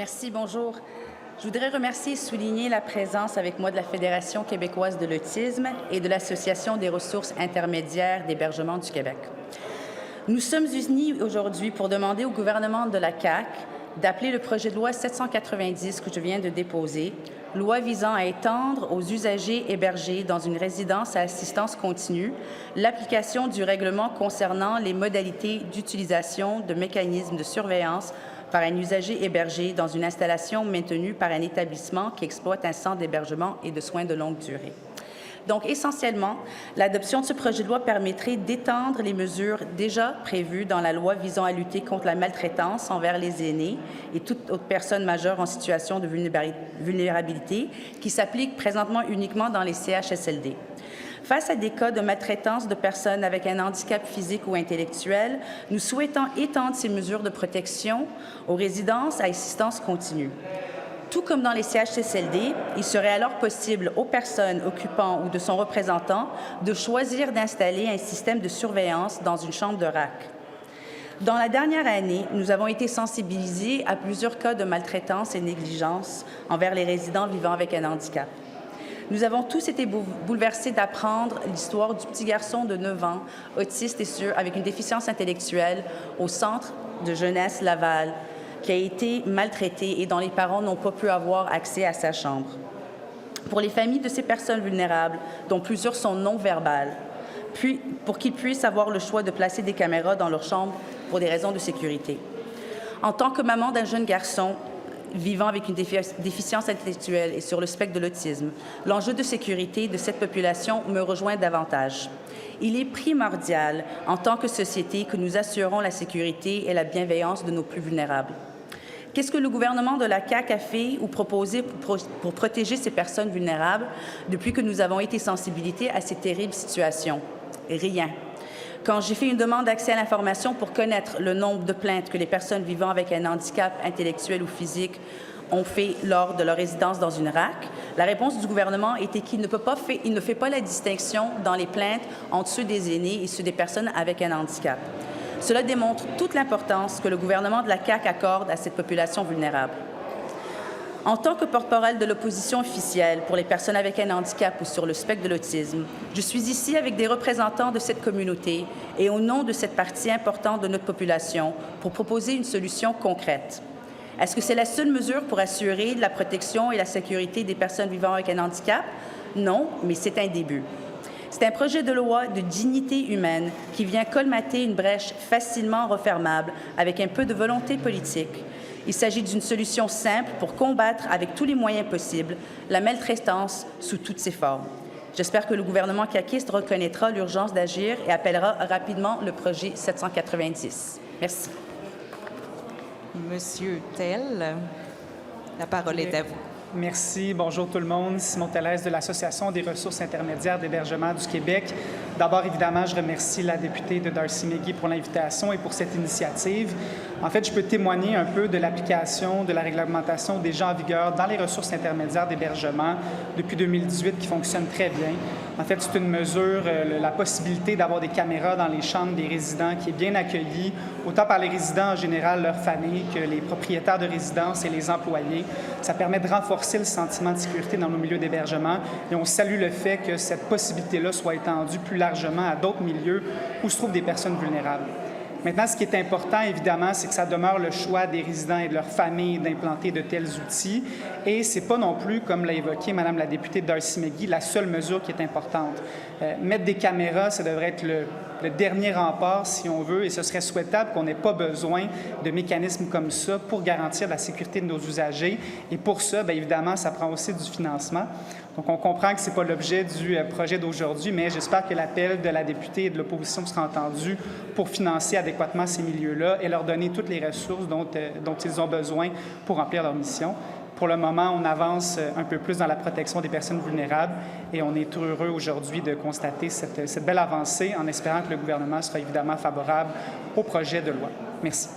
Merci, bonjour. Je voudrais remercier et souligner la présence avec moi de la Fédération québécoise de l'autisme et de l'Association des ressources intermédiaires d'hébergement du Québec. Nous sommes unis aujourd'hui pour demander au gouvernement de la CAQ d'appeler le projet de loi 790 que je viens de déposer, loi visant à étendre aux usagers hébergés dans une résidence à assistance continue l'application du règlement concernant les modalités d'utilisation de mécanismes de surveillance par un usager hébergé dans une installation maintenue par un établissement qui exploite un centre d'hébergement et de soins de longue durée. Donc, essentiellement, l'adoption de ce projet de loi permettrait d'étendre les mesures déjà prévues dans la loi visant à lutter contre la maltraitance envers les aînés et toute autre personne majeure en situation de vulnérabilité qui s'applique présentement uniquement dans les CHSLD. Face à des cas de maltraitance de personnes avec un handicap physique ou intellectuel, nous souhaitons étendre ces mesures de protection aux résidences à assistance continue. Tout comme dans les CHSLD, il serait alors possible aux personnes occupant ou de son représentant de choisir d'installer un système de surveillance dans une chambre de RAC. Dans la dernière année, nous avons été sensibilisés à plusieurs cas de maltraitance et négligence envers les résidents vivant avec un handicap. Nous avons tous été bouleversés d'apprendre l'histoire du petit garçon de 9 ans, autiste et avec une déficience intellectuelle, au centre de jeunesse Laval, qui a été maltraité et dont les parents n'ont pas pu avoir accès à sa chambre. Pour les familles de ces personnes vulnérables, dont plusieurs sont non-verbales, puis pour qu'ils puissent avoir le choix de placer des caméras dans leur chambre pour des raisons de sécurité. En tant que maman d'un jeune garçon vivant avec une déficience intellectuelle et sur le spectre de l'autisme, l'enjeu de sécurité de cette population me rejoint davantage. Il est primordial, en tant que société, que nous assurons la sécurité et la bienveillance de nos plus vulnérables. Qu'est-ce que le gouvernement de la CAQ a fait ou proposé pour protéger ces personnes vulnérables depuis que nous avons été sensibilisés à ces terribles situations? Rien. Quand j'ai fait une demande d'accès à l'information pour connaître le nombre de plaintes que les personnes vivant avec un handicap intellectuel ou physique ont fait lors de leur résidence dans une RAC, la réponse du gouvernement était qu'il ne fait pas la distinction dans les plaintes entre ceux des aînés et ceux des personnes avec un handicap. Cela démontre toute l'importance que le gouvernement de la CAQ accorde à cette population vulnérable. En tant que porte-parole de l'opposition officielle pour les personnes avec un handicap ou sur le spectre de l'autisme, je suis ici avec des représentants de cette communauté et au nom de cette partie importante de notre population pour proposer une solution concrète. Est-ce que c'est la seule mesure pour assurer la protection et la sécurité des personnes vivant avec un handicap? Non, mais c'est un début. C'est un projet de loi de dignité humaine qui vient colmater une brèche facilement refermable avec un peu de volonté politique. Il s'agit d'une solution simple pour combattre avec tous les moyens possibles la maltraitance sous toutes ses formes. J'espère que le gouvernement caquiste reconnaîtra l'urgence d'agir et appellera rapidement le projet 790. Merci. Monsieur Tell, la parole est à vous. Merci. Bonjour tout le monde. Simon Tellez de l'Association des ressources intermédiaires d'hébergement du Québec. D'abord, évidemment, je remercie la députée de Darcy-McGee pour l'invitation et pour cette initiative. En fait, je peux témoigner un peu de l'application de la réglementation déjà en vigueur dans les ressources intermédiaires d'hébergement depuis 2018 qui fonctionne très bien. En fait, c'est une mesure, la possibilité d'avoir des caméras dans les chambres des résidents qui est bien accueillie, autant par les résidents en général, leurs familles, que les propriétaires de résidences et les employés. Ça permet de renforcer le sentiment de sécurité dans nos milieux d'hébergement et on salue le fait que cette possibilité-là soit étendue plus largement à d'autres milieux où se trouvent des personnes vulnérables. Maintenant, ce qui est important, évidemment, c'est que ça demeure le choix des résidents et de leurs familles d'implanter de tels outils. Et ce n'est pas non plus, comme l'a évoqué Mme la députée Darcy-McGee, la seule mesure qui est importante. Mettre des caméras, ça devrait être le dernier rempart, si on veut, et ce serait souhaitable qu'on n'ait pas besoin de mécanismes comme ça pour garantir la sécurité de nos usagers. Et pour ça, bien évidemment, ça prend aussi du financement. Donc, on comprend que ce n'est pas l'objet du projet d'aujourd'hui, mais j'espère que l'appel de la députée et de l'opposition sera entendu pour financer adéquatement ces milieux-là et leur donner toutes les ressources dont ils ont besoin pour remplir leur mission. Pour le moment, on avance un peu plus dans la protection des personnes vulnérables et on est heureux aujourd'hui de constater cette belle avancée en espérant que le gouvernement sera évidemment favorable au projet de loi. Merci.